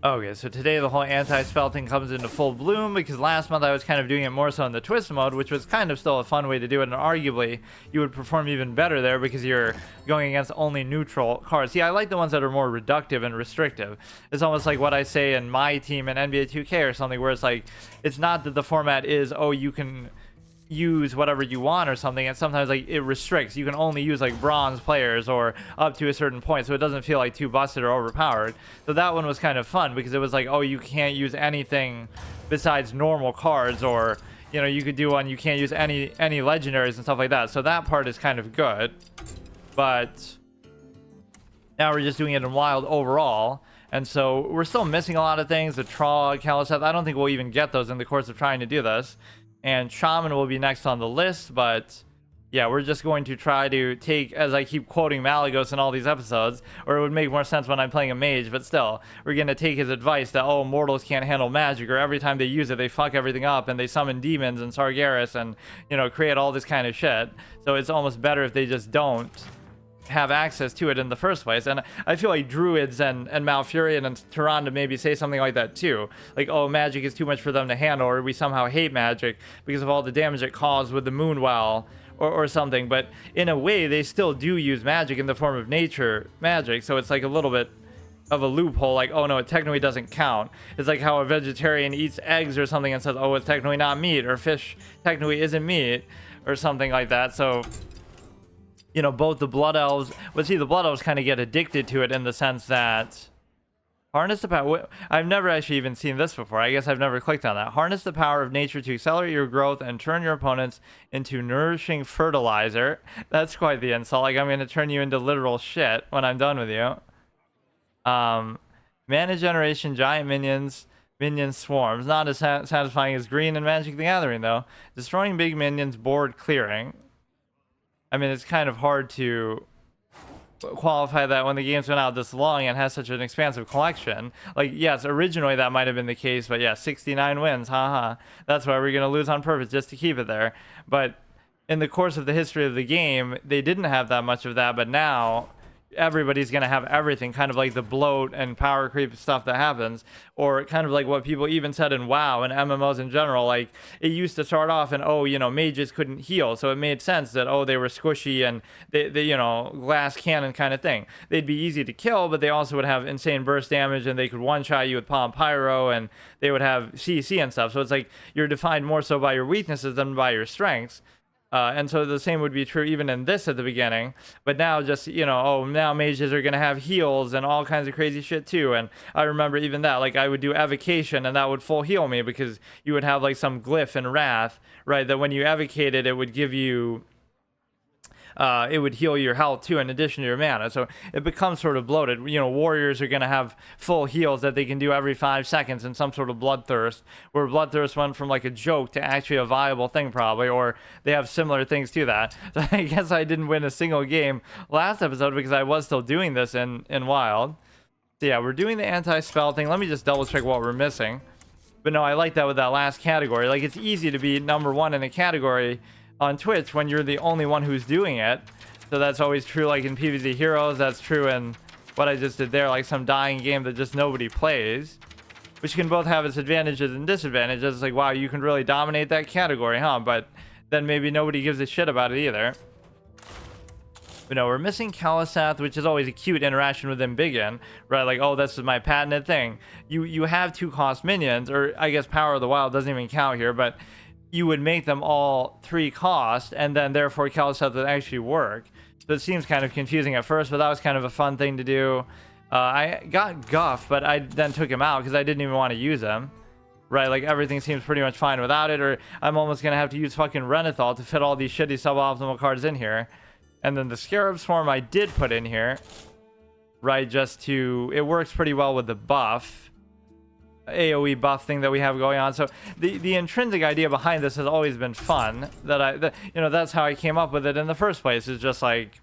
Okay, so today the whole anti-spell thing comes into full bloom because last month I was kind of doing it more so in the twist mode, which was kind of still a fun way to do it, and arguably you would perform even better there because you're going against only neutral cards. See, I like the ones that are more reductive and restrictive. It's almost like what I say in my team in NBA 2K or something, where it's like, it's not that the format is, oh, you can use whatever you want or something, and sometimes like it restricts. You can only use like bronze players or up to a certain point, so it doesn't feel like too busted or overpowered. So that one was kind of fun because it was like, oh, you can't use anything besides normal cards, or you know, you could do one, you can't use any legendaries and stuff like that. So that part is kind of good, but now we're just doing it in wild overall. And so we're still missing a lot of things. The Traw, Kaliseth, I don't think we'll even get those in the course of trying to do this. And Shaman will be next on the list, but yeah, we're just going to try to take, as I keep quoting Malygos in all these episodes, or it would make more sense when I'm playing a mage, but still, we're going to take his advice that, oh, mortals can't handle magic, or every time they use it, they fuck everything up, and they summon demons and Sargeras, and, you know, create all this kind of shit. So it's almost better if they just don't have access to it in the first place. And I feel like druids and Malfurion and Tyrande maybe say something like that too, like, oh, magic is too much for them to handle, or we somehow hate magic because of all the damage it caused with the Moonwell or something. But in a way they still do use magic in the form of nature magic, so it's like a little bit of a loophole, like, oh no, it technically doesn't count. It's like how a vegetarian eats eggs or something and says, oh, it's technically not meat, or fish technically isn't meat, or something like that. So you know, both the Blood Elves, but see, the Blood Elves kind of get addicted to it in the sense that harness the power. I've never actually even seen this before. I guess I've never clicked on that. Harness the power of nature to accelerate your growth and turn your opponents into nourishing fertilizer. That's quite the insult. Like, I'm going to turn you into literal shit when I'm done with you. Mana generation, giant minions, minion swarms. Not as satisfying as green and Magic the Gathering, though. Destroying big minions, board clearing. I mean, it's kind of hard to qualify that when the game's been out this long and has such an expansive collection. Like, yes, originally that might have been the case, but yeah, 69 wins, haha. That's why we're going to lose on purpose, just to keep it there. But in the course of the history of the game, they didn't have that much of that, but now everybody's going to have everything, kind of like the bloat and power creep stuff that happens, or kind of like what people even said in WoW and MMOs in general. Like, it used to start off and, oh, you know, mages couldn't heal, so it made sense that, oh, they were squishy and they you know, glass cannon kind of thing. They'd be easy to kill, but they also would have insane burst damage, and they could one-shot you with Palm Pyro, and they would have CC and stuff. So it's like you're defined more so by your weaknesses than by your strengths. And so the same would be true even in this at the beginning, but now just, you know, oh, now mages are going to have heals and all kinds of crazy shit too. And I remember even that, like, I would do evocation and that would full heal me because you would have like some glyph in Wrath, right, that when you evocated, it would give you it would heal your health too in addition to your mana. So it becomes sort of bloated. You know, warriors are going to have full heals that they can do every 5 seconds in some sort of bloodthirst, where bloodthirst went from like a joke to actually a viable thing probably, or they have similar things to that. So I guess I didn't win a single game last episode because I was still doing this in Wild. So yeah, we're doing the anti-spell thing. Let me just double check what we're missing. But no, I like that with that last category. Like, it's easy to be number 1 in a category on Twitch when you're the only one who's doing it. So that's always true, like in PvZ Heroes. That's true in what I just did there, like some dying game that just nobody plays, which can both have its advantages and disadvantages. It's like, wow, you can really dominate that category, huh? But then maybe nobody gives a shit about it either. But no, we're missing Kaliseth, which is always a cute interaction with Embiggen, right? Like, oh, this is my patented thing. You have 2-cost minions, or I guess Power of the Wild doesn't even count here, but you would make them all 3 cost, and then therefore Kaliseth would actually work. So it seems kind of confusing at first, but that was kind of a fun thing to do. I got Guff, but I then took him out because I didn't even want to use him. Right, like everything seems pretty much fine without it, or I'm almost going to have to use fucking Renathal to fit all these shitty suboptimal cards in here. And then the Scarab Swarm I did put in here, right, just to... It works pretty well with the buff. AoE buff thing that we have going on. So the intrinsic idea behind this has always been fun. You know, that's how I came up with it in the first place. It's just like,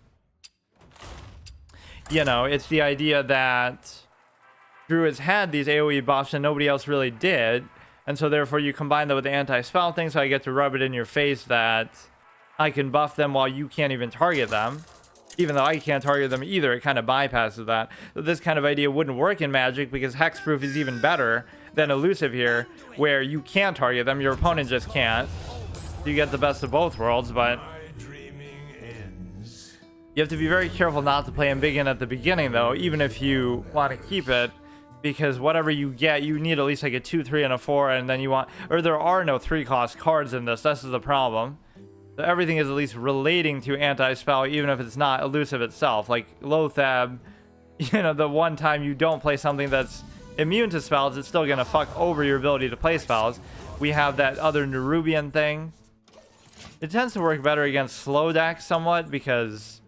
you know, it's the idea that druids had these AoE buffs and nobody else really did, and so therefore you combine that with the anti-spell thing, so I get to rub it in your face that I can buff them while you can't even target them. Even though I can't target them either, it kind of bypasses that. So this kind of idea wouldn't work in Magic because Hexproof is even better than Elusive here, where you can target them, your opponent just can't. You get the best of both worlds, but you have to be very careful not to play Embiggen at the beginning, though, even if you want to keep it, because whatever you get, you need at least like a 2, 3, and a 4, and then you want... Or there are no 3-cost cards in this. This is the problem. So everything is at least relating to anti-spell, even if it's not Elusive itself. Like Lothab, you know, the one time you don't play something that's immune to spells, it's still going to fuck over your ability to play spells. We have that other Nerubian thing. It tends to work better against slow decks somewhat, because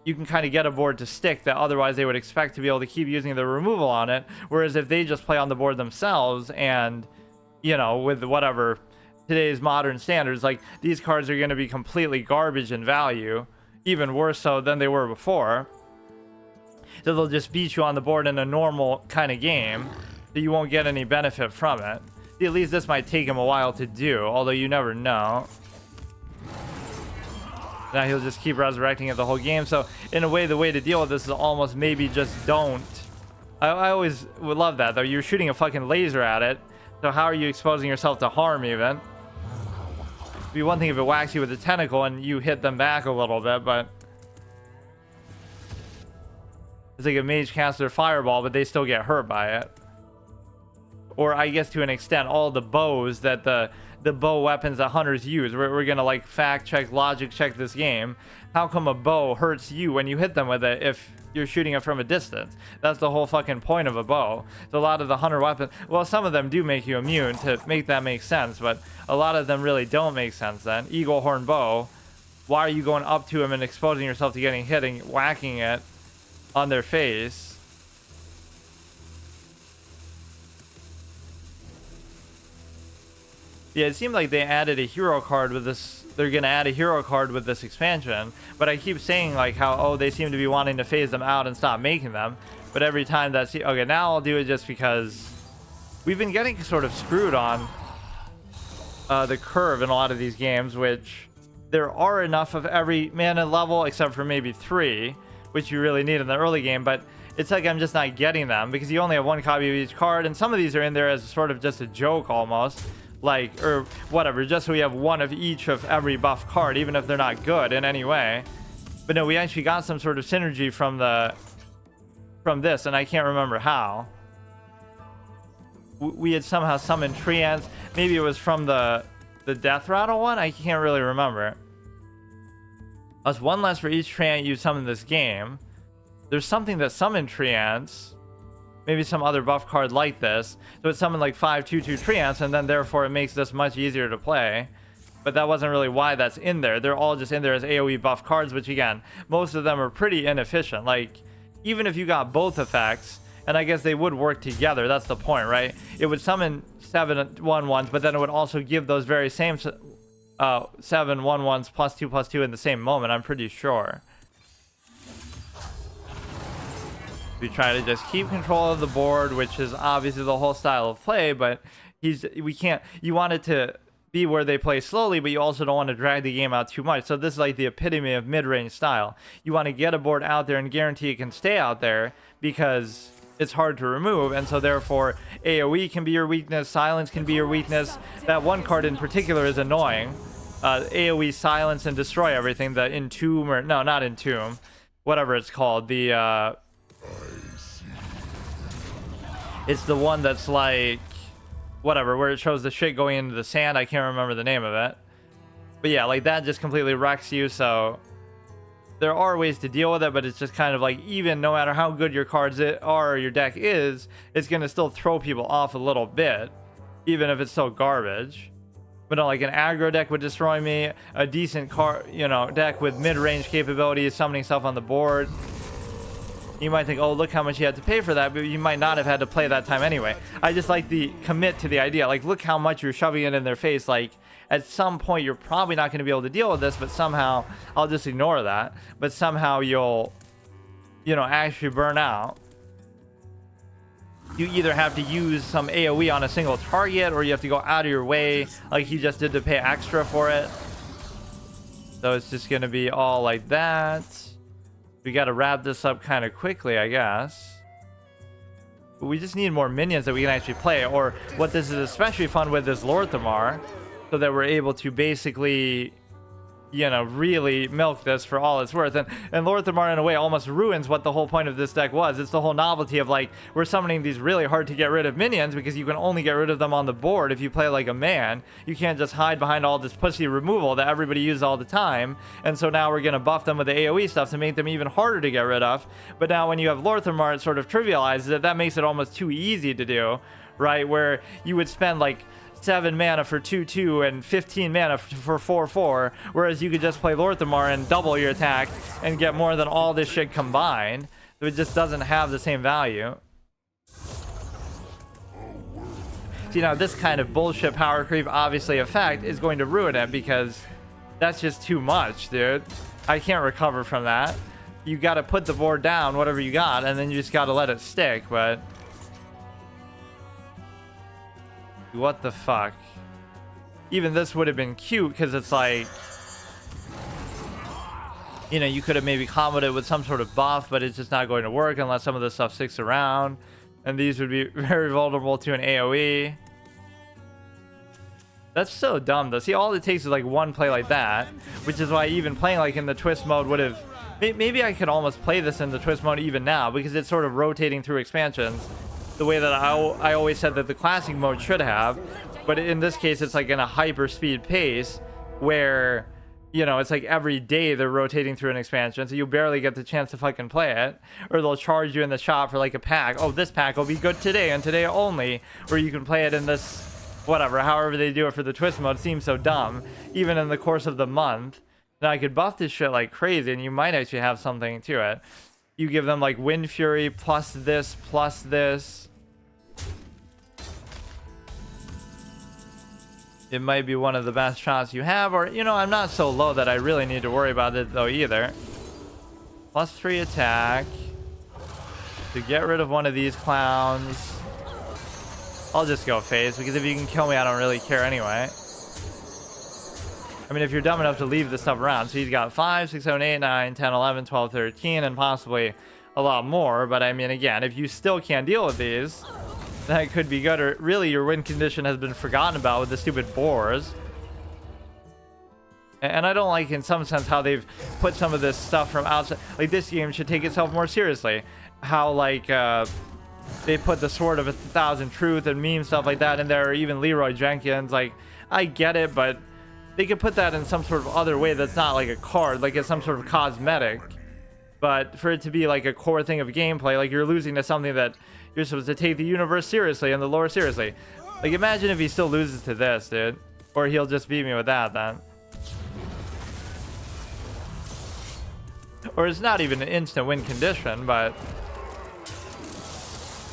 you can kind of get a board to stick that otherwise they would expect to be able to keep using the removal on it. Whereas if they just play on the board themselves and, you know, with whatever today's modern standards, like these cards are going to be completely garbage in value, even worse so than they were before. So they'll just beat you on the board in a normal kind of game, so you won't get any benefit from it. See, at least this might take him a while to do, although you never know. Now he'll just keep resurrecting it the whole game. So in a way, the way to deal with this is almost maybe just don't. I always would love that, though. You're shooting a fucking laser at it, so how are you exposing yourself to harm even? It'd be one thing if it whacks you with a tentacle and you hit them back a little bit, but it's like a mage casts their fireball, but they still get hurt by it. Or I guess to an extent, all the bows that the bow weapons that hunters use. We're gonna like fact check, logic check this game. How come a bow hurts you when you hit them with it if you're shooting it from a distance? That's the whole fucking point of a bow. So a lot of the hunter weapons, well, some of them do make you immune to make that make sense, but a lot of them really don't make sense then. Eagle horn bow, why are you going up to him and exposing yourself to getting hit and whacking it on their face? Yeah, it seemed like they added a hero card with this. They're going to add a hero card with this expansion. But I keep saying, like, how, oh, they seem to be wanting to phase them out and stop making them. But every time that's... Okay, now I'll do it just because we've been getting sort of screwed on the curve in a lot of these games, which there are enough of every mana level, except for maybe 3, which you really need in the early game. But it's like I'm just not getting them because you only have one copy of each card. And some of these are in there as sort of just a joke almost. Like, or whatever, just so we have one of each of every buff card, even if they're not good in any way. But no, we actually got some sort of synergy from this, and I can't remember how. We had somehow summoned Treants. Maybe it was from the Death Rattle one? I can't really remember. That's one less for each Treant you summon this game. There's something that summoned Treants. Maybe some other buff card like this. So it summoned like 5/2/2 Treants, and then therefore it makes this much easier to play. But that wasn't really why that's in there. They're all just in there as AoE buff cards, which again, most of them are pretty inefficient. Like, even if you got both effects, and I guess they would work together, that's the point, right? It would summon 7/1/1s, but then it would also give those very same 7/1/1s +2/+2 in the same moment, I'm pretty sure. We try to just keep control of the board, which is obviously the whole style of play, but we can't, you want it to be where they play slowly, but you also don't want to drag the game out too much. So this is like the epitome of mid-range style. You want to get a board out there and guarantee it can stay out there because it's hard to remove, and so therefore AoE can be your weakness, silence can be your weakness. That one card in particular is annoying. AoE silence and destroy everything, the Entomb, or no, not Entomb, whatever it's called, the it's the one that's like, whatever, where it shows the shit going into the sand. I can't remember the name of it. But yeah, like that just completely wrecks you. So there are ways to deal with it, but it's just kind of like, even no matter how good your cards are or your deck is, it's going to still throw people off a little bit, even if it's so garbage. But no, like an aggro deck would destroy me. A decent card, you know, deck with mid-range capabilities, summoning stuff on the board. You might think, oh, look how much you had to pay for that, but you might not have had to play that time anyway. I just like the commit to the idea. Like, look how much you're shoving it in their face. Like, at some point, you're probably not going to be able to deal with this, but somehow, I'll just ignore that. But somehow you'll, you know, actually burn out. You either have to use some AoE on a single target, or you have to go out of your way, like he just did, to pay extra for it. So it's just going to be all like that. We got to wrap this up kind of quickly, I guess. But we just need more minions that we can actually play. Or what this is especially fun with is Lorthamar, so that we're able to basically, you know, really milk this for all it's worth. And Lorthamar, in a way, almost ruins what the whole point of this deck was. It's the whole novelty of, like, we're summoning these really hard to get rid of minions because you can only get rid of them on the board if you play like a man. You can't just hide behind all this pussy removal that everybody uses all the time. And so now we're going to buff them with the AoE stuff to make them even harder to get rid of. But now when you have Lorthamar, it sort of trivializes it. That makes it almost too easy to do, right? Where you would spend, like, 7 mana for 2/2 and 15 mana for 4/4, whereas you could just play Lorthamar and double your attack and get more than all this shit combined. So it just doesn't have the same value. See, now this kind of bullshit power creep obviously effect is going to ruin it, because that's just too much, dude. I can't recover from that. You got to put the board down, whatever you got, and then you just got to let it stick. But what the fuck? Even this would have been cute, because it's like, you know, you could have maybe comboed it with some sort of buff, but it's just not going to work unless some of this stuff sticks around. And these would be very vulnerable to an AoE. That's so dumb, though. See, all it takes is like one play like that, which is why even playing like in the twist mode would have... Maybe I could almost play this in the twist mode even now, because it's sort of rotating through expansions the way that I always said that the classic mode should have. But in this case, it's like in a hyper speed pace where, you know, it's like every day they're rotating through an expansion, so you barely get the chance to fucking play it. Or they'll charge you in the shop for like a pack. Oh, this pack will be good today and today only. Or you can play it in this, whatever, however they do it for the twist mode. Seems so dumb, even in the course of the month. Now I could buff this shit like crazy, and you might actually have something to it. You give them like Wind Fury plus this plus this. It might be one of the best shots you have. Or, you know, I'm not so low that I really need to worry about it though either. Plus 3 attack to get rid of one of these clowns. I'll just go phase, because if you can kill me, I don't really care anyway. I mean, if you're dumb enough to leave this stuff around. So he's got 5, 6, 7, 8, 9, 10, 11, 12, 13, and possibly a lot more. But I mean, again, if you still can't deal with these, that could be good. Or really, your win condition has been forgotten about with the stupid boars. And I don't like, in some sense, how they've put some of this stuff from outside. Like, this game should take itself more seriously. How, like, they put the Sword of 1,000 Truth and meme stuff like that in there, or even Leroy Jenkins. Like, I get it, but they could put that in some sort of other way that's not like a card, like it's some sort of cosmetic. But for it to be like a core thing of gameplay, like you're losing to something that you're supposed to take the universe seriously and the lore seriously. Like, imagine if he still loses to this, dude. Or he'll just beat me with that, then. Or it's not even an instant win condition, but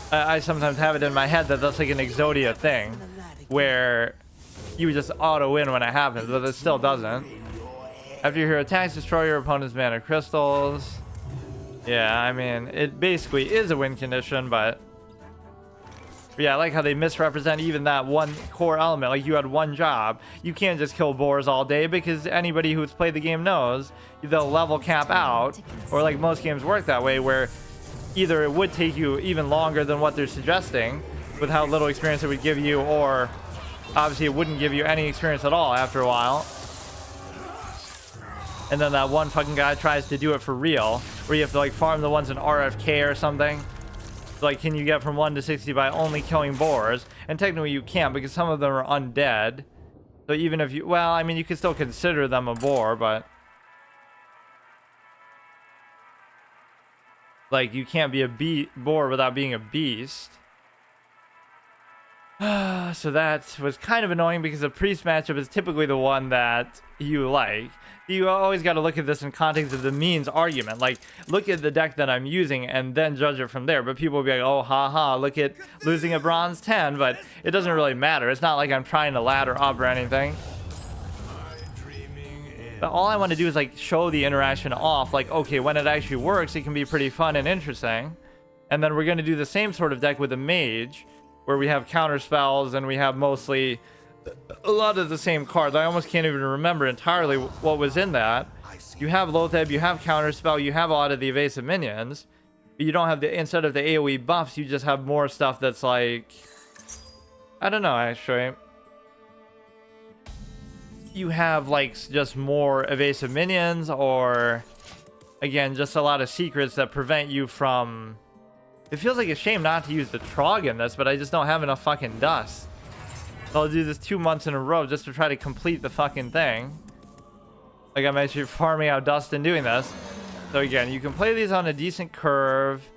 I sometimes have it in my head that that's like an Exodia thing, where you just auto win when it happens, but it still doesn't. After your hero attacks, destroy your opponent's mana crystals. Yeah, I mean, it basically is a win condition, but yeah, I like how they misrepresent even that one core element. Like, you had one job. You can't just kill boars all day, because anybody who's played the game knows they'll level cap out, or like most games work that way, where either it would take you even longer than what they're suggesting with how little experience it would give you, or obviously it wouldn't give you any experience at all after a while. And then that one fucking guy tries to do it for real, where you have to like farm the ones in RFK or something. Like, can you get from 1 to 60 by only killing boars? And technically you can't, because some of them are undead. So even if you, well, I mean, you can still consider them a boar, but like, you can't be a boar without being a beast. So that was kind of annoying, because the priest matchup is typically the one that you like. You always got to look at this in context of the means argument. Like, look at the deck that I'm using and then judge it from there. But people will be like, oh, haha, look at losing a bronze 10. But it doesn't really matter. It's not like I'm trying to ladder up or anything. But all I want to do is like show the interaction off. Like, okay, when it actually works, it can be pretty fun and interesting. And then we're going to do the same sort of deck with a mage, where we have counter spells and we have mostly a lot of the same cards. I almost can't even remember entirely what was in that. You have Loatheb, you have Counterspell, you have a lot of the evasive minions. But you don't have the, instead of the AoE buffs, you just have more stuff that's like, I don't know, actually. You have like just more evasive minions, or again, just a lot of secrets that prevent you from... It feels like a shame not to use the Trog in this, but I just don't have enough fucking dust. So I'll do this 2 months in a row just to try to complete the fucking thing. Like I'm actually farming out dust and doing this. So again, you can play these on a decent curve.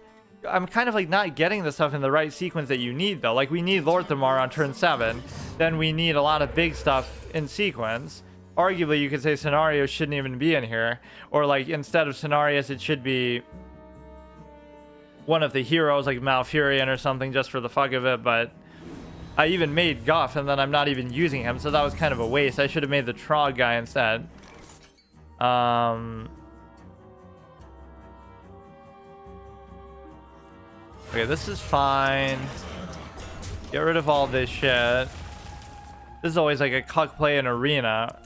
I'm kind of like not getting the stuff in the right sequence that you need though. Like we need Lord Thamar on turn 7. Then we need a lot of big stuff in sequence. Arguably you could say Scenarios shouldn't even be in here. Or like instead of Scenarios it should be one of the heroes like Malfurion or something just for the fuck of it. But I even made Guff and then I'm not even using him. So that was kind of a waste. I should have made the Trog guy instead. Okay, this is fine. Get rid of all this shit. This is always like a cuck play in Arena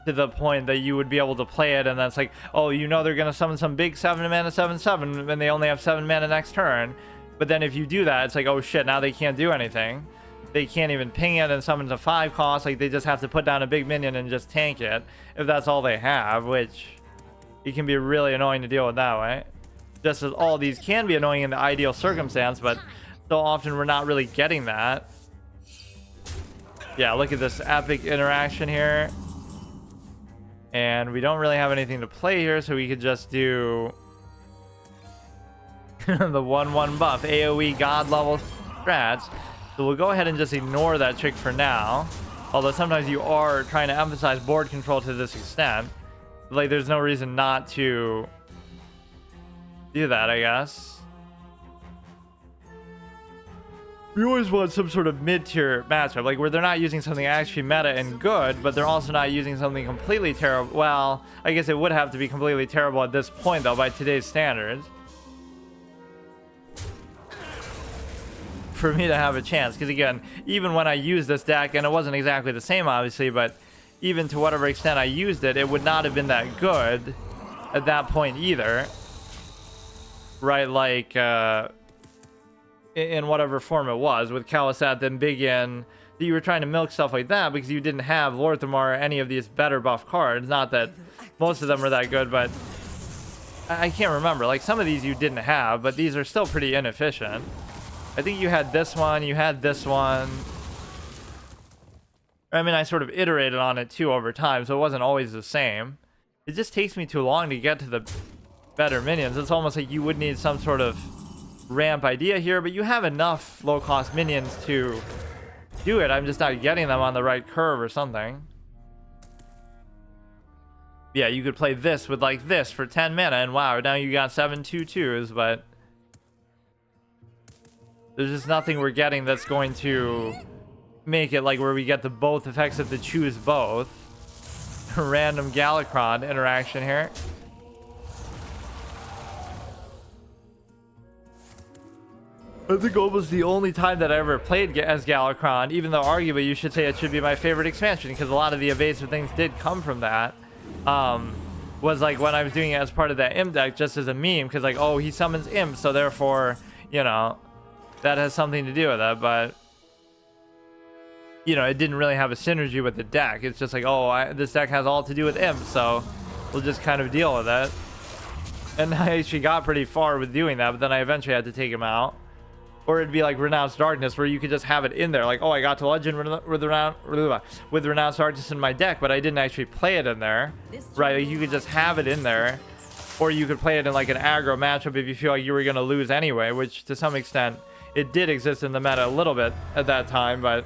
to the point that you would be able to play it and that's like, oh, you know they're gonna summon some big 7 mana 7/7 when they only have 7 mana next turn. But then if you do that, it's like, oh shit, now they can't do anything. They can't even ping it and summon a 5 cost. Like they just have to put down a big minion and just tank it if that's all they have, which it can be really annoying to deal with that way. Just as all these can be annoying in the ideal circumstance, but so often we're not really getting that. Yeah, look at this epic interaction here. And we don't really have anything to play here, so we could just do the 1/1 buff, AoE god level strats. So we'll go ahead and just ignore that trick for now. Although sometimes you are trying to emphasize board control to this extent. Like there's no reason not to do that, I guess. We always want some sort of mid-tier matchup, like where they're not using something actually meta and good, but they're also not using something completely terrible. Well, I guess it would have to be completely terrible at this point, though, by today's standards, for me to have a chance. Because again, even when I used this deck, and it wasn't exactly the same, obviously, but even to whatever extent I used it, it would not have been that good at that point either. Right, like, in whatever form it was, with Khalisat, then Big In, that you were trying to milk stuff like that because you didn't have Lord Thamar or any of these better buff cards. Not that most of them are that good, but I can't remember. Like, some of these you didn't have, but these are still pretty inefficient. I think you had this one, you had this one. I mean, I sort of iterated on it too over time, so it wasn't always the same. It just takes me too long to get to the better minions. It's almost like you would need some sort of ramp idea here, but you have enough low-cost minions to do it. I'm just not getting them on the right curve or something. Yeah, you could play this with like this for 10 mana, and wow, now you got 7 2/2s, but there's just nothing we're getting that's going to make it like where we get the both effects of the choose both. Random Galakron interaction here. I think almost the only time that I ever played as Galakron, even though arguably you should say it should be my favorite expansion because a lot of the evasive things did come from that, was like when I was doing it as part of that imp deck just as a meme, because like, oh, he summons imp, so therefore, you know, that has something to do with it. But you know, it didn't really have a synergy with the deck. It's just like, oh, this deck has all to do with imp, so we'll just kind of deal with it. And I actually got pretty far with doing that, but then I eventually had to take him out. Or it'd be like Renounced Darkness, where you could just have it in there. Like, oh, I got to Legend with Renounced Darkness in my deck, but I didn't actually play it in there. Right, like you could just have it in there. Or you could play it in like an aggro matchup if you feel like you were going to lose anyway, which to some extent, it did exist in the meta a little bit at that time, but...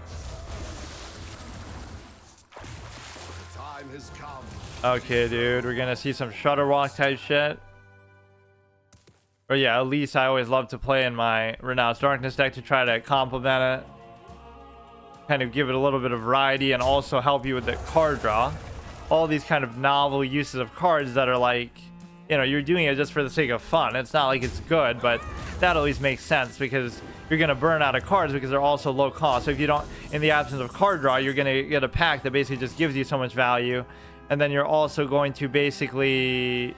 Time has come. Okay, dude, we're going to see some Shutterwalk type shit. Or yeah, at least I always love to play in my Renounced Darkness deck to try to complement it. Kind of give it a little bit of variety and also help you with the card draw. All these kind of novel uses of cards that are like, you know, you're doing it just for the sake of fun. It's not like it's good, but that at least makes sense because you're going to burn out of cards because they're also low cost. So if you don't, in the absence of card draw, you're going to get a pack that basically just gives you so much value. And then you're also going to basically,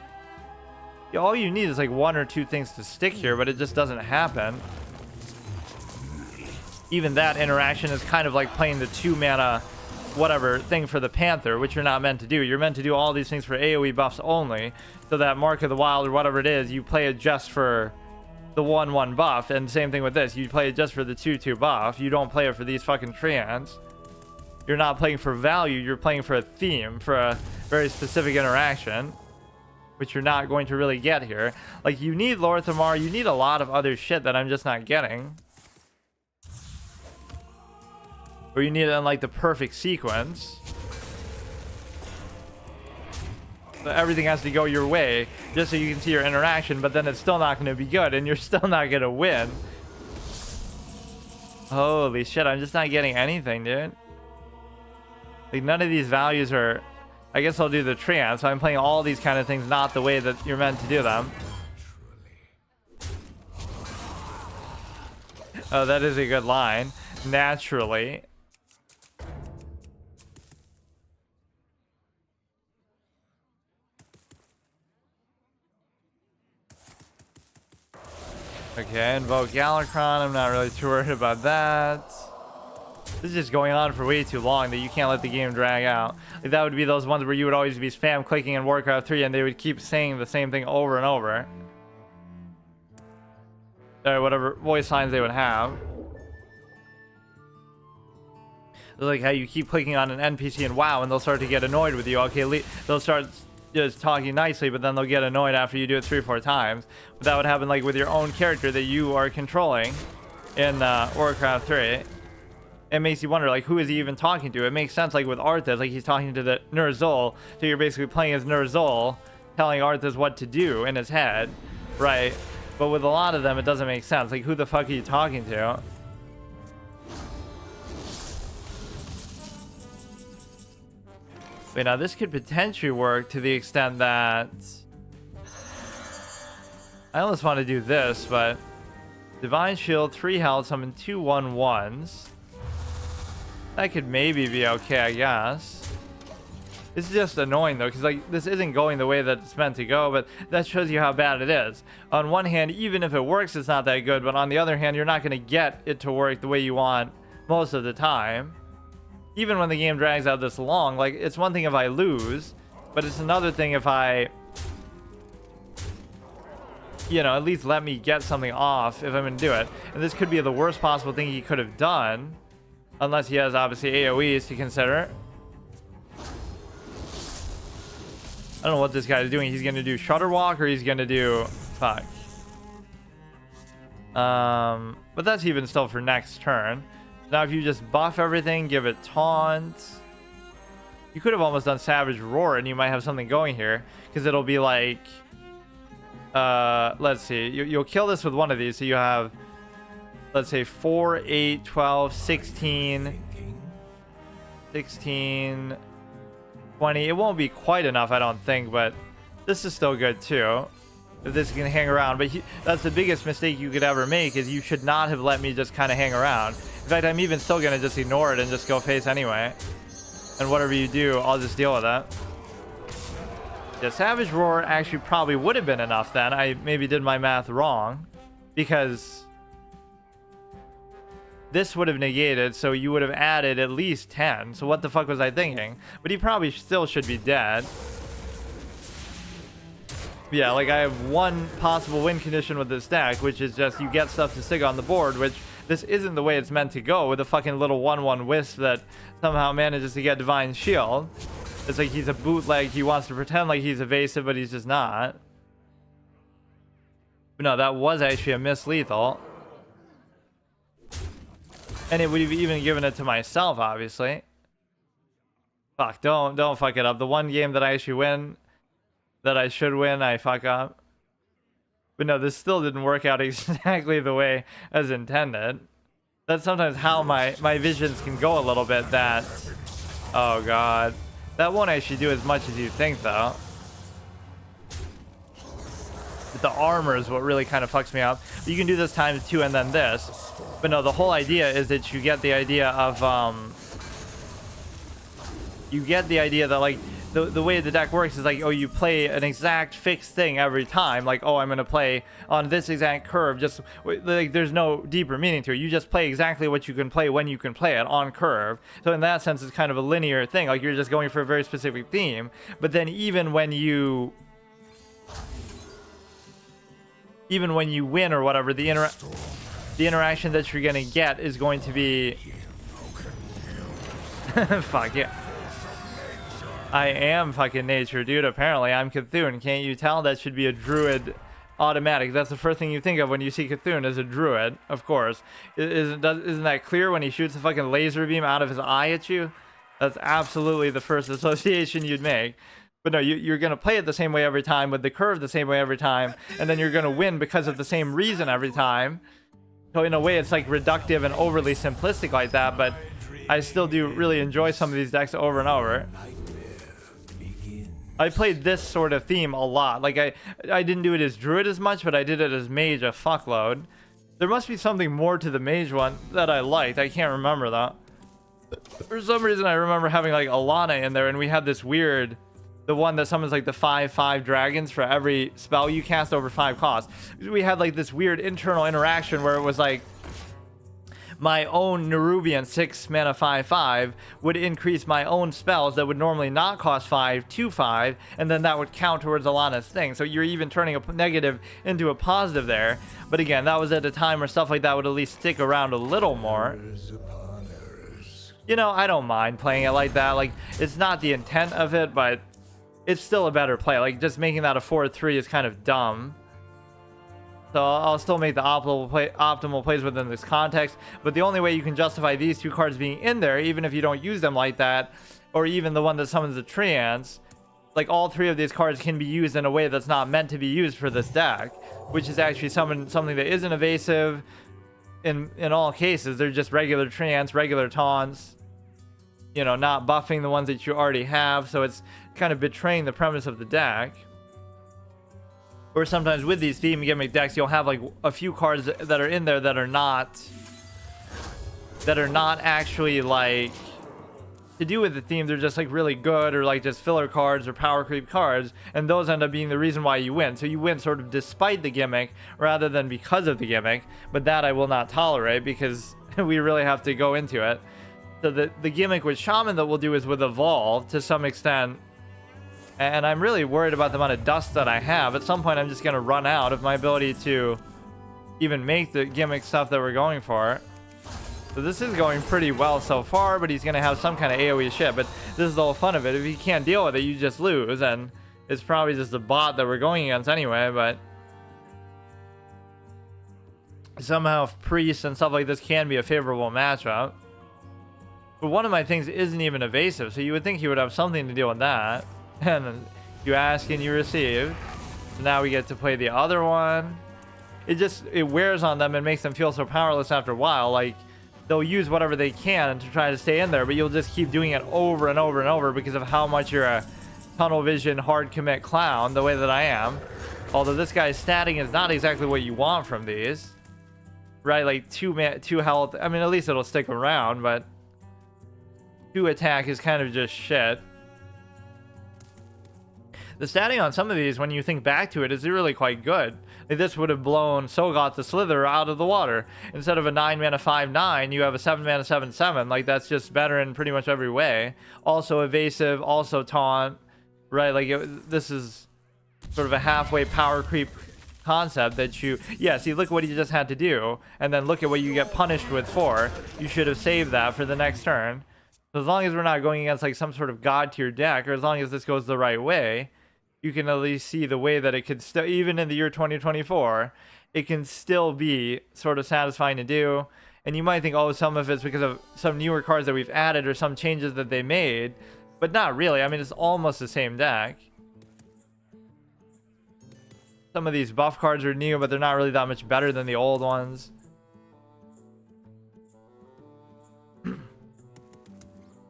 all you need is like 1 or 2 things to stick here, but it just doesn't happen. Even that interaction is kind of like playing the 2 mana whatever thing for the Panther, which you're not meant to do. You're meant to do all these things for AoE buffs only, so that Mark of the Wild or whatever it is, you play it just for the 1/1 buff. And same thing with this, you play it just for the 2/2 buff. You don't play it for these fucking treants. You're not playing for value, you're playing for a theme, for a very specific interaction, which you're not going to really get here. Like, you need Lorthamar, you need a lot of other shit that I'm just not getting. Or you need it in like the perfect sequence. So everything has to go your way just so you can see your interaction, but then it's still not going to be good and you're still not going to win. Holy shit, I'm just not getting anything, dude. Like, none of these values are... I guess I'll do the treant, so I'm playing all these kind of things not the way that you're meant to do them. Oh, that is a good line. Naturally. Okay, invoke Galakron. I'm not really too worried about that. This is just going on for way too long that you can't let the game drag out. Like, that would be those ones where you would always be spam clicking in Warcraft 3 and they would keep saying the same thing over and over. Or whatever voice lines they would have. It's like how you keep clicking on an NPC in WoW and they'll start to get annoyed with you. Okay, they'll start just talking nicely, but then they'll get annoyed after you do it 3 or 4 times. But that would happen like with your own character that you are controlling in Warcraft 3. It makes you wonder, like, who is he even talking to? It makes sense, like, with Arthas, like, he's talking to the Ner'zhul, so you're basically playing as Ner'zhul, telling Arthas what to do in his head, right? But with a lot of them, it doesn't make sense. Like, who the fuck are you talking to? Wait, now, this could potentially work to the extent that... I almost want to do this, but... Divine Shield, 3 health, summon 2 1/1s. That could maybe be okay, I guess. This is just annoying, though, because, like, this isn't going the way that it's meant to go, but that shows you how bad it is. On one hand, even if it works, it's not that good, but on the other hand, you're not going to get it to work the way you want most of the time. Even when the game drags out this long, like, it's one thing if I lose, but it's another thing if I... You know, at least let me get something off if I'm going to do it. And this could be the worst possible thing he could have done. Unless he has, obviously, AoEs to consider. I don't know what this guy is doing. He's going to do Shutter Walk or he's going to do... Fuck. But that's even still for next turn. Now, if you just buff everything, give it Taunt... You could have almost done Savage Roar and you might have something going here. Because it'll be like... let's see. You'll kill this with one of these. So you have... Let's say 4, 8, 12, 16, 16, 20. It won't be quite enough, I don't think, but this is still good too. If this can hang around. But that's the biggest mistake you could ever make, is you should not have let me just kind of hang around. In fact, I'm even still going to just ignore it and just go face anyway. And whatever you do, I'll just deal with it. Yeah, Savage Roar actually probably would have been enough then. I maybe did my math wrong. Because... this would have negated, so you would have added at least 10. So what the fuck was I thinking? But he probably still should be dead. Yeah, like, I have one possible win condition with this deck, which is just you get stuff to stick on the board, which this isn't the way it's meant to go, with a fucking little 1/1 wisp that somehow manages to get Divine Shield. It's like he's a bootleg, he wants to pretend like he's evasive, but he's just not. But no, that was actually a miss lethal. And it would have even given it to myself, obviously. Fuck, don't fuck it up. The one game that I actually win, that I should win, I fuck up. But no, this still didn't work out exactly the way as intended. That's sometimes how my visions can go a little bit, that... Oh, God. That won't actually do as much as you think, though. But the armor is what really kind of fucks me up. But you can do this times 2 and then this. But no, the whole idea is that you get the idea of that like the way the deck works is like, oh, you play an exact fixed thing every time. Like, oh, I'm gonna play on this exact curve. Just like there's no deeper meaning to it. You just play exactly what you can play when you can play it on curve. So in that sense, it's kind of a linear thing. Like you're just going for a very specific theme. But then even when you win or whatever, the interaction that you're gonna get is going to be fuck yeah. I am fucking nature, dude. Apparently, I'm Cthulhu. Can't you tell? That should be a druid automatic. That's the first thing you think of when you see Cthulhu, is a druid, of course. Isn't that clear when he shoots a fucking laser beam out of his eye at you? That's absolutely the first association you'd make. But no, you're going to play it the same way every time, with the curve the same way every time, and then you're going to win because of the same reason every time. So in a way, it's like reductive and overly simplistic like that, but I still do really enjoy some of these decks over and over. I played this sort of theme a lot. Like I didn't do it as druid as much, but I did it as mage a fuckload. There must be something more to the mage one that I liked. I can't remember that. For some reason, I remember having like Alana in there, and we had this weird, the one that summons like the 5/5 dragons for every spell you cast over 5 costs. We had like this weird internal interaction where it was like, my own Nerubian 6 mana 5/5 would increase my own spells that would normally not cost 5 to 5, and then that would count towards Alana's thing. So you're even turning a negative into a positive there. But again, that was at a time where stuff like that would at least stick around a little more. You know, I don't mind playing it like that. Like, it's not the intent of it, but it's still a better play. Like, just making that a 4/3 is kind of dumb. So I'll still make the optimal plays within this context, but the only way you can justify these 2 cards being in there, even if you don't use them like that, or even the one that summons the treants, like all 3 of these cards can be used in a way that's not meant to be used for this deck, which is actually something that isn't evasive in all cases. They're just regular treants, regular taunts, you know, not buffing the ones that you already have, so it's kind of betraying the premise of the deck. Or sometimes with these theme gimmick decks, you'll have like a few cards that are in there that are not actually like to do with the theme. They're just like really good, or like just filler cards or power creep cards, and those end up being the reason why you win. So you win sort of despite the gimmick rather than because of the gimmick. But that I will not tolerate, because we really have to go into it. So the gimmick with Shaman that we'll do is with Evolve to some extent. And I'm really worried about the amount of dust that I have. At some point, I'm just going to run out of my ability to even make the gimmick stuff that we're going for. So this is going pretty well so far, but he's going to have some kind of AoE shit. But this is the whole fun of it. If you can't deal with it, you just lose. And it's probably just a bot that we're going against anyway. But somehow priests and stuff like this can be a favorable matchup. But one of my things isn't even evasive, so you would think he would have something to deal with that. And you ask and you receive. So now we get to play the other one. It wears on them and makes them feel so powerless after a while. Like, they'll use whatever they can to try to stay in there, but you'll just keep doing it over and over and over because of how much you're a tunnel vision hard commit clown, the way that I am. Although this guy's statting is not exactly what you want from these, right? Like 2 health. I mean, at least it'll stick around, but 2 attack is kind of just shit. The statting on some of these, when you think back to it, is really quite good. Like, this would have blown Sogot the Slither out of the water. Instead of a 9 mana 5/9, you have a 7 mana 7/7. Like, that's just better in pretty much every way. Also evasive, also taunt, right? Like, this is sort of a halfway power creep concept that you, yeah, see, look what you just had to do, and then look at what you get punished with for. You should have saved that for the next turn. So as long as we're not going against like some sort of god tier deck, or as long as this goes the right way, you can at least see the way that it could still, even in the year 2024, it can still be sort of satisfying to do. And you might think, oh, some of it's because of some newer cards that we've added or some changes that they made, but not really. I mean, it's almost the same deck. Some of these buff cards are new, but they're not really that much better than the old ones.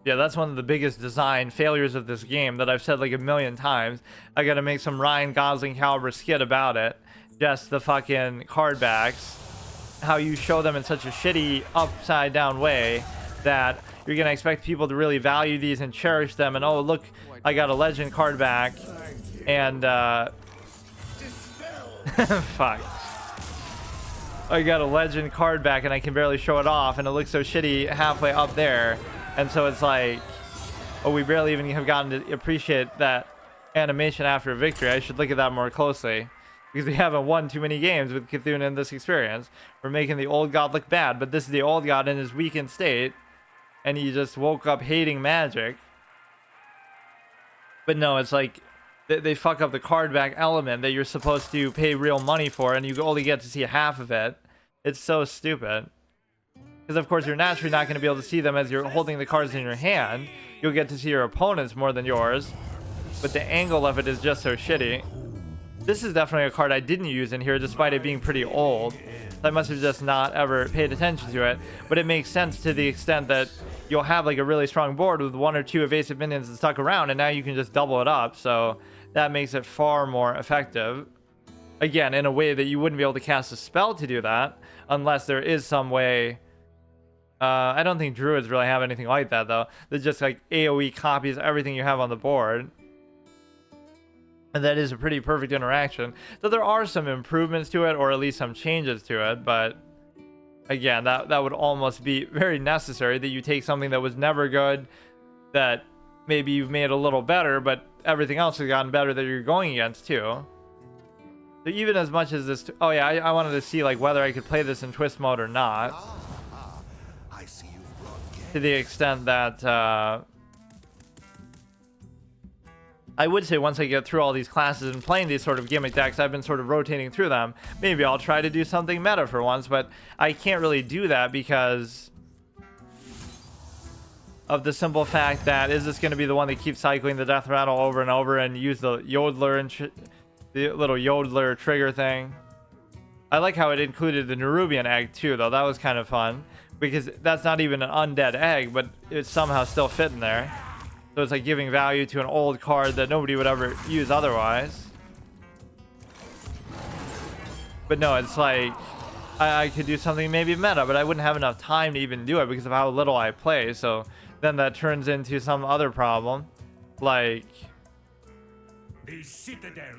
Yeah, that's one of the biggest design failures of this game that I've said like a million times. I gotta make some Ryan Gosling caliber skit about it. Just the fucking card backs. How you show them in such a shitty upside down way that you're gonna expect people to really value these and cherish them. And oh, look, I got a legend card back. And, fuck. I got a legend card back and I can barely show it off. And it looks so shitty halfway up there. And so it's like, oh, we barely even have gotten to appreciate that animation after a victory. I should look at that more closely. Because we haven't won too many games with Cthulhu in this experience. We're making the old god look bad. But this is the old god in his weakened state. And he just woke up hating magic. But no, it's like they fuck up the card back element that you're supposed to pay real money for. And you only get to see half of it. It's so stupid. Because, of course, you're naturally not going to be able to see them as you're holding the cards in your hand. You'll get to see your opponents more than yours. But the angle of it is just so shitty. This is definitely a card I didn't use in here, despite it being pretty old. I must have just not ever paid attention to it. But it makes sense to the extent that you'll have like a really strong board with 1 or 2 evasive minions that stuck around. And now you can just double it up. So that makes it far more effective. Again, in a way that you wouldn't be able to cast a spell to do that. Unless there is some way... I don't think druids really have anything like that though. That just like AoE copies everything you have on the board. And that is a pretty perfect interaction. So there are some improvements to it, or at least some changes to it, but again, that would almost be very necessary, that you take something that was never good, that maybe you've made a little better, but everything else has gotten better that you're going against too. So even as much as this... Oh yeah, I wanted to see like whether I could play this in twist mode or not. To the extent that I would say once I get through all these classes and playing these sort of gimmick decks, I've been sort of rotating through them. Maybe I'll try to do something meta for once, but I can't really do that because of the simple fact that is this going to be the one that keeps cycling the death rattle over and over and use the yodeler and the little yodeler trigger thing. I like how it included the Nerubian egg too, though. That was kind of fun. Because that's not even an undead egg, but it somehow still fit in there. So it's like giving value to an old card that nobody would ever use otherwise. But no, it's like I could do something maybe meta, but I wouldn't have enough time to even do it because of how little I play. So then that turns into some other problem. Like,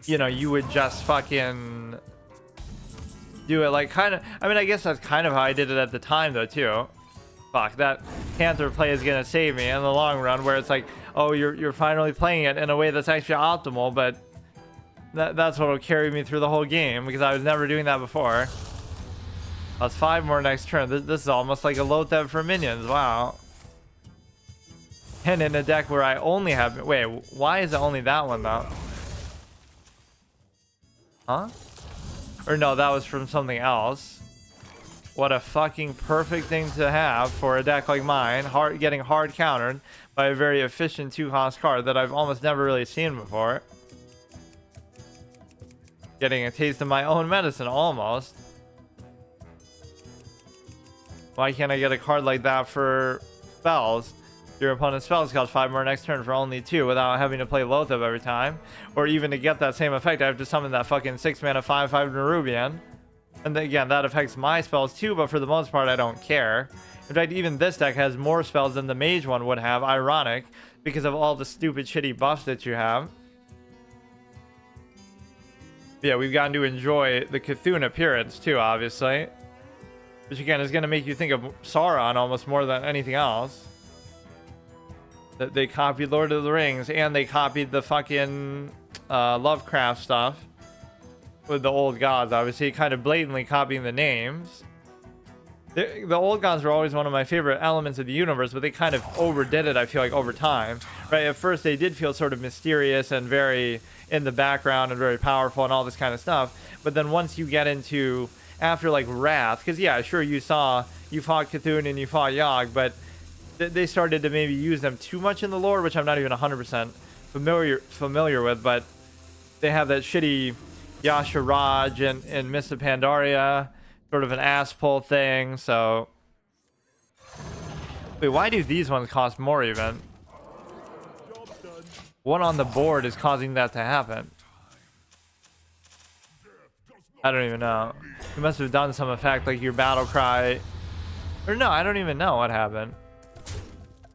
you know, you would just fucking... do it like kind of... I mean, I guess that's kind of how I did it at the time though too. Fuck, that Panther play is gonna save me in the long run, where it's like, oh, you're finally playing it in a way that's actually optimal, but that's what will carry me through the whole game because I was never doing that before. That's 5 more next turn. This is almost like a Lotheb for minions. Wow. And in a deck where I only have... Wait, why is it only that one though? Huh? Or no, that was from something else. What a fucking perfect thing to have for a deck like mine. Getting hard countered by a very efficient 2-cost card that I've almost never really seen before. Getting a taste of my own medicine, almost. Why can't I get a card like that for spells? Your opponent's spells cost 5 more next turn for only 2 without having to play Lotheb every time. Or even to get that same effect, I have to summon that fucking 6-mana 5/5 Nerubian. And again, that affects my spells too, but for the most part, I don't care. In fact, even this deck has more spells than the mage one would have, ironic, because of all the stupid shitty buffs that you have. Yeah, we've gotten to enjoy the Cthulhu appearance too, obviously. Which again is going to make you think of Sauron almost more than anything else. They copied Lord of the Rings, and they copied the fucking Lovecraft stuff with the old gods, obviously, kind of blatantly copying the names. The old gods were always one of my favorite elements of the universe, but they kind of overdid it, I feel like, over time. Right, at first they did feel sort of mysterious and very in the background and very powerful and all this kind of stuff. But then once you get into, after like Wrath, because yeah, sure, you fought Cthulhu and you fought Yogg, but they started to maybe use them too much in the lore, which I'm not even 100% familiar with, but they have that shitty Yasharaj and Mists of Pandaria, sort of an ass pull thing, so Wait, why do these ones cost more even? What on the board is causing that to happen? I don't even know. You must have done some effect like your battle cry. Or no, I don't even know what happened.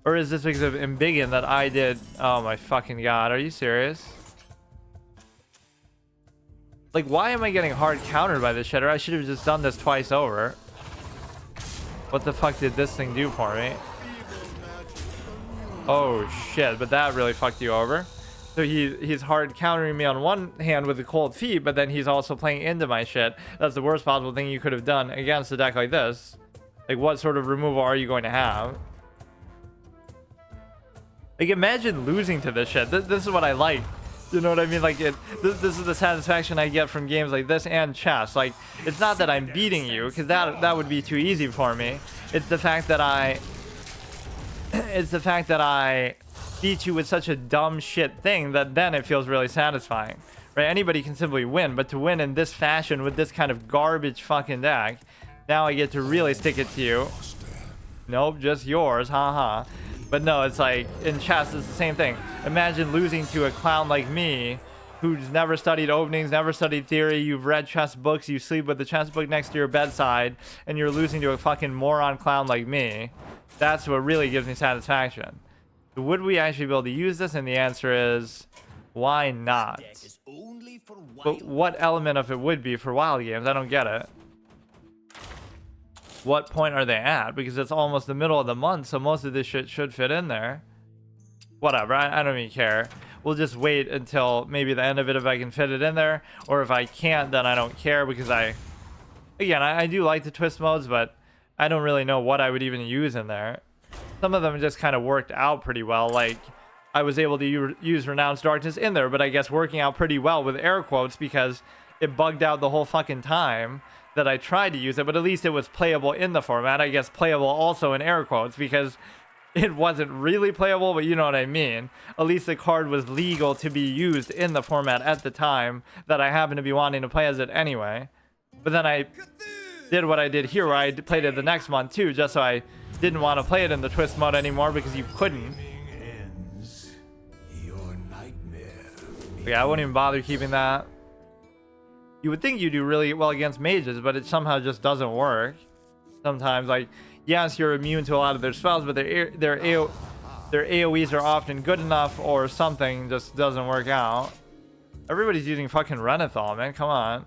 Or is this because of Embiggen that I did? Oh my fucking god, are you serious? Like, why am I getting hard countered by this shit? Or I should have just done this twice over. What the fuck did this thing do for me? Oh shit, but that really fucked you over. So he's hard countering me on one hand with the cold feet, but then he's also playing into my shit. That's the worst possible thing you could have done against a deck like this. Like, what sort of removal are you going to have? Like, imagine losing to this shit. This is what I like. You know what I mean? Like, this is the satisfaction I get from games like this and chess. Like, it's not that I'm beating you, because that would be too easy for me. It's the fact that I beat you with such a dumb shit thing that then it feels really satisfying. Right? Anybody can simply win, but to win in this fashion with this kind of garbage fucking deck, now I get to really stick it to you. Nope, just yours, haha. But no, it's like in chess, it's the same thing. Imagine losing to a clown like me, who's never studied openings, never studied theory. You've read chess books, you sleep with the chess book next to your bedside, and you're losing to a fucking moron clown like me. That's what really gives me satisfaction. So would we actually be able to use this? And the answer is, why not? But what element of it would be for wild games? I don't get it. What point are they at? Because it's almost the middle of the month, so most of this shit should fit in there. Whatever, I don't even care. We'll just wait until maybe the end of it if I can fit it in there. Or if I can't, then I don't care, because I do like the twist modes, but I don't really know what I would even use in there. Some of them just kind of worked out pretty well. Like, I was able to use Renounced Darkness in there, but I guess working out pretty well with air quotes, because it bugged out the whole fucking time that I tried to use it, but at least it was playable in the format. I guess playable also in air quotes, because it wasn't really playable, but you know what I mean. At least the card was legal to be used in the format at the time that I happened to be wanting to play as it anyway. But then I did what I did here, where I played it the next month too, just so I didn't want to play it in the twist mode anymore, because you couldn't. Yeah, I wouldn't even bother keeping that. You would think you do really well against mages, but it somehow just doesn't work. Sometimes, like, yes, you're immune to a lot of their spells, but their AoEs are often good enough, or something just doesn't work out. Everybody's using fucking Renathal, man. Come on.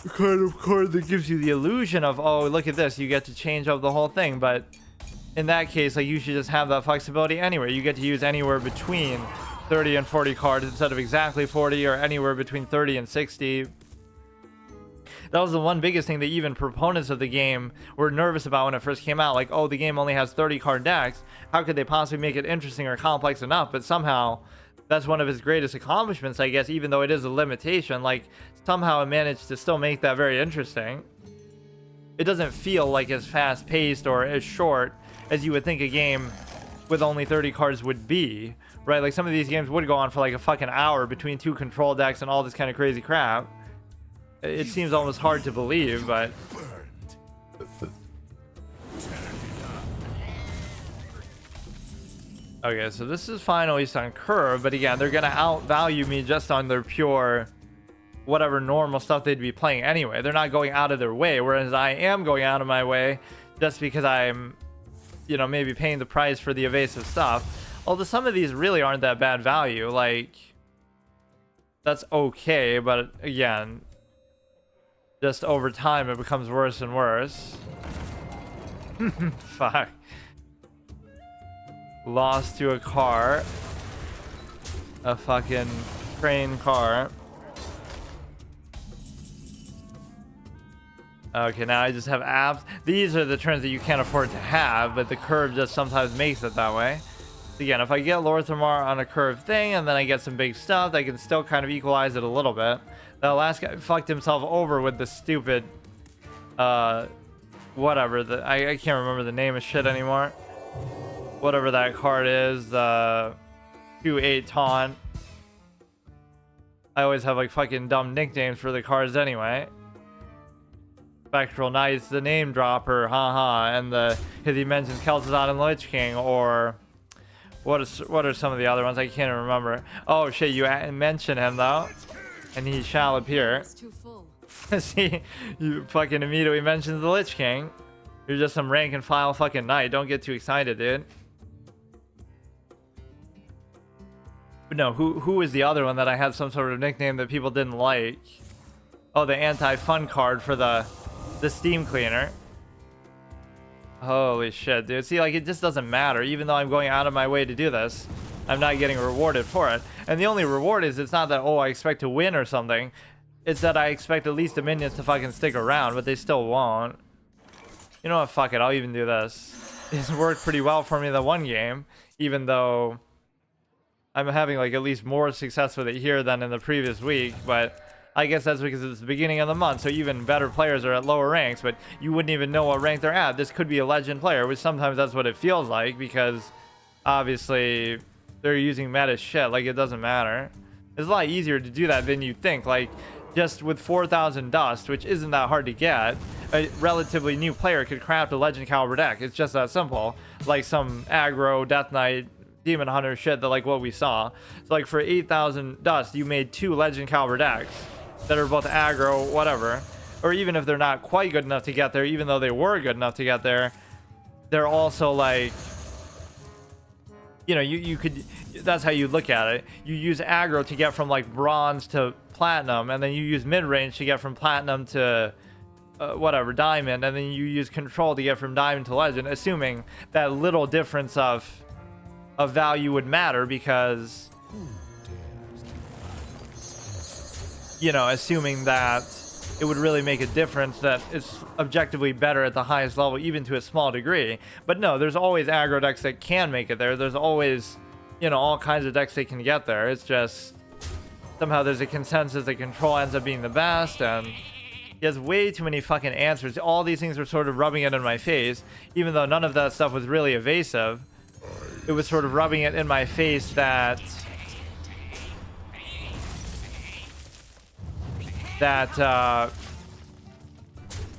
The kind of card that gives you the illusion of, oh, look at this, you get to change up the whole thing, but in that case, like, you should just have that flexibility anywhere. You get to use anywhere between 30 and 40 cards instead of exactly 40, or anywhere between 30 and 60. That was the one biggest thing that even proponents of the game were nervous about when it first came out. Like, oh, the game only has 30 card decks. How could they possibly make it interesting or complex enough? But somehow, that's one of his greatest accomplishments, I guess, even though it is a limitation. Like, somehow it managed to still make that very interesting. It doesn't feel like as fast-paced or as short as you would think a game with only 30 cards would be, right? Like, some of these games would go on for like a fucking hour between two control decks and all this kind of crazy crap. It seems almost hard to believe, but okay, so this is fine at least on curve, but again, they're gonna outvalue me just on their pure whatever normal stuff they'd be playing anyway. They're not going out of their way, whereas I am going out of my way just because I'm, you know, maybe paying the price for the evasive stuff. Although some of these really aren't that bad value. Like, that's okay, but again, just over time it becomes worse and worse. Fuck. Lost to a car. A fucking train car. Okay, now I just have apps. These are the turns that you can't afford to have, but the curve just sometimes makes it that way. Again, if I get Lorthamar on a curved thing and then I get some big stuff, they can still kind of equalize it a little bit. That last guy fucked himself over with the stupid, whatever. I can't remember the name of shit anymore. Whatever that card is, the 2/8 taunt. I always have like fucking dumb nicknames for the cards anyway. Spectral Knights, the name dropper, haha, and he mentions Kel'Thuzad and Lich King, or what are some of the other ones? I can't even remember. Oh shit, you mention him though, and he shall appear. It's too full. See, you fucking immediately mentions the Lich King. You're just some rank and file fucking knight. Don't get too excited, dude. But no, who is the other one that I had some sort of nickname that people didn't like? Oh, the anti-fun card for the Steam Cleaner. Holy shit, dude. See, like, it just doesn't matter. Even though I'm going out of my way to do this, I'm not getting rewarded for it. And the only reward is, it's not that, oh, I expect to win or something. It's that I expect at least the minions to fucking stick around, but they still won't. You know what? Fuck it. I'll even do this. It's worked pretty well for me the one game, even though I'm having, like, at least more success with it here than in the previous week, but I guess that's because it's the beginning of the month, so even better players are at lower ranks, but you wouldn't even know what rank they're at. This could be a legend player, which sometimes that's what it feels like, because obviously they're using meta shit, like it doesn't matter. It's a lot easier to do that than you think. Like, just with 4,000 dust, which isn't that hard to get, a relatively new player could craft a legend caliber deck. It's just that simple. Like some aggro, Death Knight, Demon Hunter shit that, like, what we saw. So like for 8,000 dust, you made 2 legend caliber decks that are both aggro, whatever. Or even if they're not quite good enough to get there, even though they were good enough to get there, they're also like, you know, you could, that's how you look at it. You use aggro to get from like bronze to platinum, and then you use mid-range to get from platinum to whatever, diamond, and then you use control to get from diamond to legend, assuming that little difference of value would matter, because, you know, assuming that it would really make a difference, that it's objectively better at the highest level, even to a small degree. But no, there's always aggro decks that can make it there. There's always, you know, all kinds of decks that can get there. It's just somehow there's a consensus that control ends up being the best, and he has way too many fucking answers. All these things were sort of rubbing it in my face, even though none of that stuff was really evasive. It was sort of rubbing it in my face that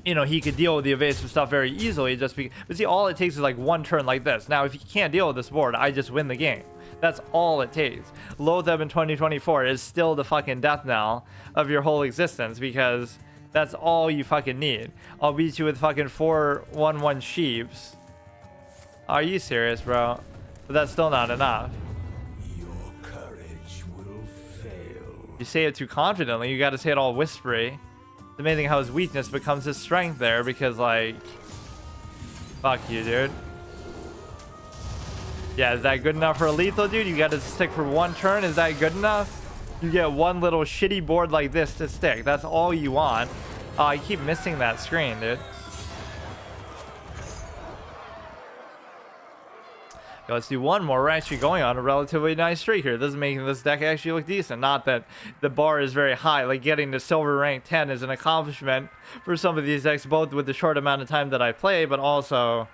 you know, he could deal with the evasive stuff very easily, just because. But see, all it takes is like one turn like this. Now, if he can't deal with this board, I just win the game. That's all it takes. Loatheb in 2024 is still the fucking death knell of your whole existence, because that's all you fucking need. I'll beat you with fucking 4/1/1 sheeps. Are you serious, bro? But that's still not enough. Your courage will fail. You say it too confidently. You gotta say it all whispery. It's amazing how his weakness becomes his strength there, because, like, fuck you, dude. Yeah, is that good enough for a lethal, dude? You gotta stick for one turn? Is that good enough? You get one little shitty board like this to stick. That's all you want. Oh, I keep missing that screen, dude. Okay, let's do one more. We're actually going on a relatively nice streak here. This is making this deck actually look decent. Not that the bar is very high. Like, getting to silver rank 10 is an accomplishment for some of these decks, both with the short amount of time that I play, but also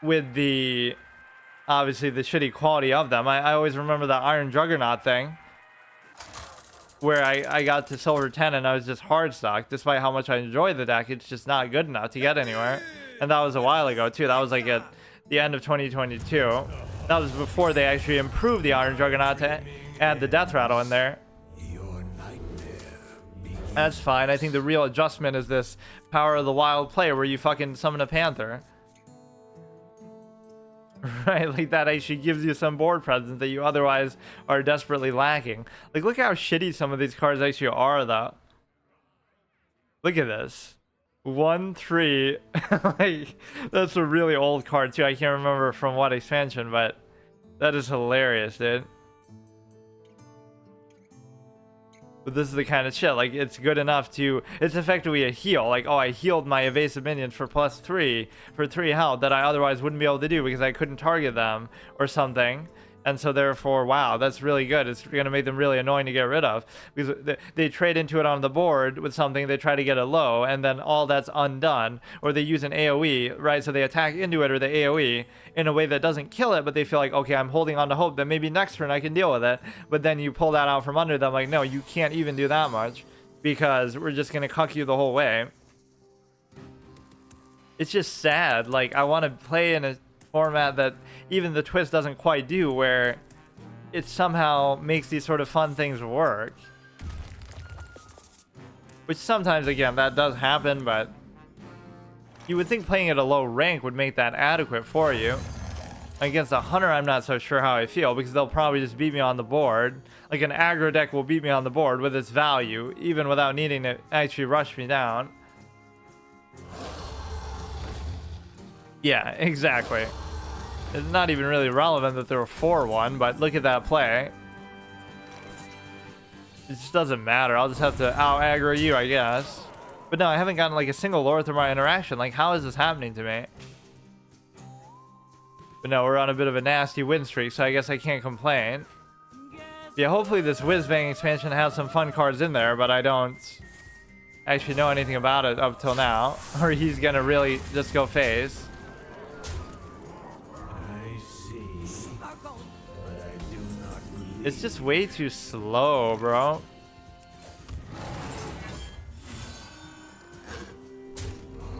with the, obviously, the shitty quality of them. I always remember the Iron Juggernaut thing, where I got to silver 10 and I was just hard stock. Despite how much I enjoyed the deck, it's just not good enough to get anywhere. And that was a while ago, too. That was like at the end of 2022. That was before they actually improved the Iron Juggernaut to add the Death Rattle in there. That's fine. I think the real adjustment is this Power of the Wild player, where you fucking summon a Panther. Right? Like, that actually gives you some board presence that you otherwise are desperately lacking. Like, look how shitty some of these cards actually are, though. Look at this. 1/3. Like, that's a really old card too. I can't remember from what expansion, but that is hilarious, dude. But this is the kind of shit, like, it's good enough to, it's effectively a heal. Like, oh, I healed my evasive minions for +3 for 3 health that I otherwise wouldn't be able to do because I couldn't target them or something. And so therefore, wow, that's really good. It's going to make them really annoying to get rid of, because they trade into it on the board with something, they try to get it low, and then all that's undone. Or they use an AoE, right? So they attack into it, or the AoE, in a way that doesn't kill it, but they feel like, okay, I'm holding on to hope that maybe next turn I can deal with it. But then you pull that out from under them, like, no, you can't even do that much, because we're just going to cuck you the whole way. It's just sad. Like, I want to play in a format that even the twist doesn't quite do, where it somehow makes these sort of fun things work. Which sometimes, again, that does happen, but you would think playing at a low rank would make that adequate for you. Against a hunter, I'm not so sure how I feel, because they'll probably just beat me on the board. Like, an aggro deck will beat me on the board with its value, even without needing to actually rush me down. Yeah, exactly. It's not even really relevant that they're 4-1, but look at that play. It just doesn't matter. I'll just have to out-aggro you, I guess. But no, I haven't gotten like a single Lord through my interaction. Like, how is this happening to me? But no, we're on a bit of a nasty win streak, so I guess I can't complain. Yeah, hopefully this Whizbang expansion has some fun cards in there, but I don't actually know anything about it up till now. Or he's gonna really just go phase. I see, but I do not believe. It's just way too slow, bro.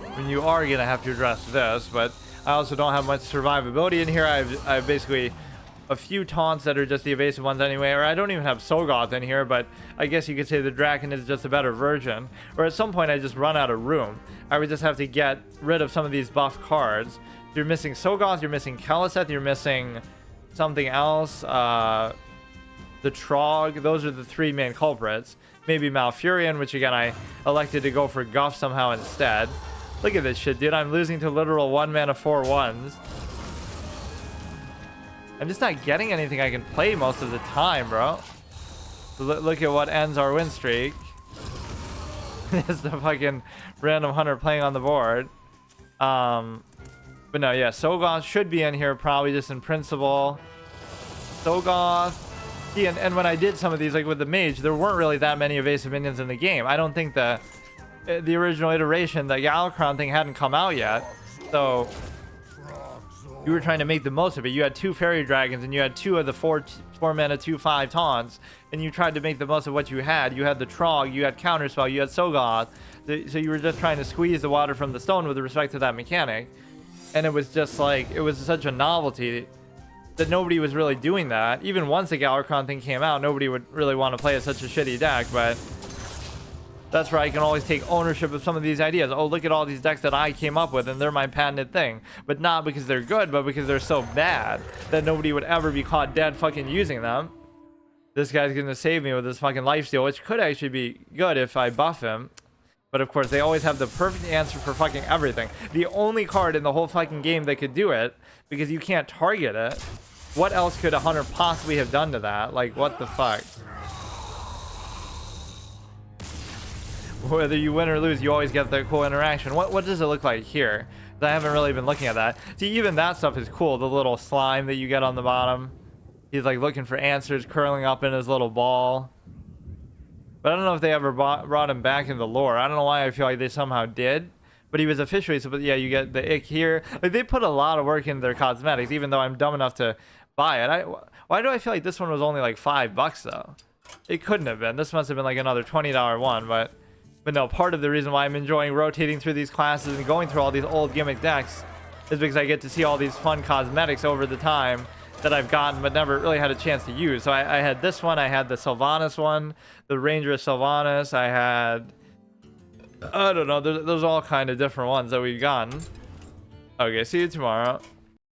I mean, you are gonna have to address this, but I also don't have much survivability in here. I've basically a few taunts that are just the evasive ones anyway, or I don't even have Sogoth in here, but I guess you could say the Draken is just a better version. Or at some point I just run out of room. I would just have to get rid of some of these buff cards. You're missing Sogoth, you're missing Keliseth, you're missing something else. The Trog, those are the 3 main culprits. Maybe Malfurion, which again I elected to go for Guff somehow instead. Look at this shit, dude. I'm losing to literal 1-mana 4/1s. I'm just not getting anything I can play most of the time, bro. So look at what ends our win streak. It's the fucking random hunter playing on the board. But no, yeah, Sogoth should be in here probably just in principle. Sogoth. See, and when I did some of these, like with the mage, there weren't really that many evasive minions in the game. I don't think the original iteration, the Gul'dan thing hadn't come out yet. So you were trying to make the most of it. You had 2 fairy dragons and you had 2 of the 4-mana 2/5 taunts, and you tried to make the most of what you had. You had the Trog, you had Counterspell, you had Sogoth. So you were just trying to squeeze the water from the stone with respect to that mechanic. And it was just like, it was such a novelty that nobody was really doing that. Even once the Gul'dan thing came out, nobody would really want to play as such a shitty deck, but that's where I can always take ownership of some of these ideas. Oh, look at all these decks that I came up with, and they're my patented thing. But not because they're good, but because they're so bad that nobody would ever be caught dead fucking using them. This guy's gonna save me with this fucking lifesteal, which could actually be good if I buff him. But of course, they always have the perfect answer for fucking everything. The only card in the whole fucking game that could do it, because you can't target it. What else could a hunter possibly have done to that? Like, what the fuck? Whether you win or lose, you always get the cool interaction. What does it look like here? I haven't really been looking at that. See, even that stuff is cool. The little slime that you get on the bottom. He's like looking for answers, curling up in his little ball. But I don't know if they ever brought him back in the lore. I don't know why I feel like they somehow did. But he was officially, so but yeah, you get the ick here. Like, they put a lot of work into their cosmetics, even though I'm dumb enough to buy it. Why do I feel like this one was only like $5 though? It couldn't have been. This must have been like another $20 one, but no, part of the reason why I'm enjoying rotating through these classes and going through all these old gimmick decks is because I get to see all these fun cosmetics over the time that I've gotten but never really had a chance to use. So I had this one, I had the Sylvanas one, the Ranger Sylvanas, I had, I don't know, there's all kind of different ones that we've gotten. Okay, see you tomorrow.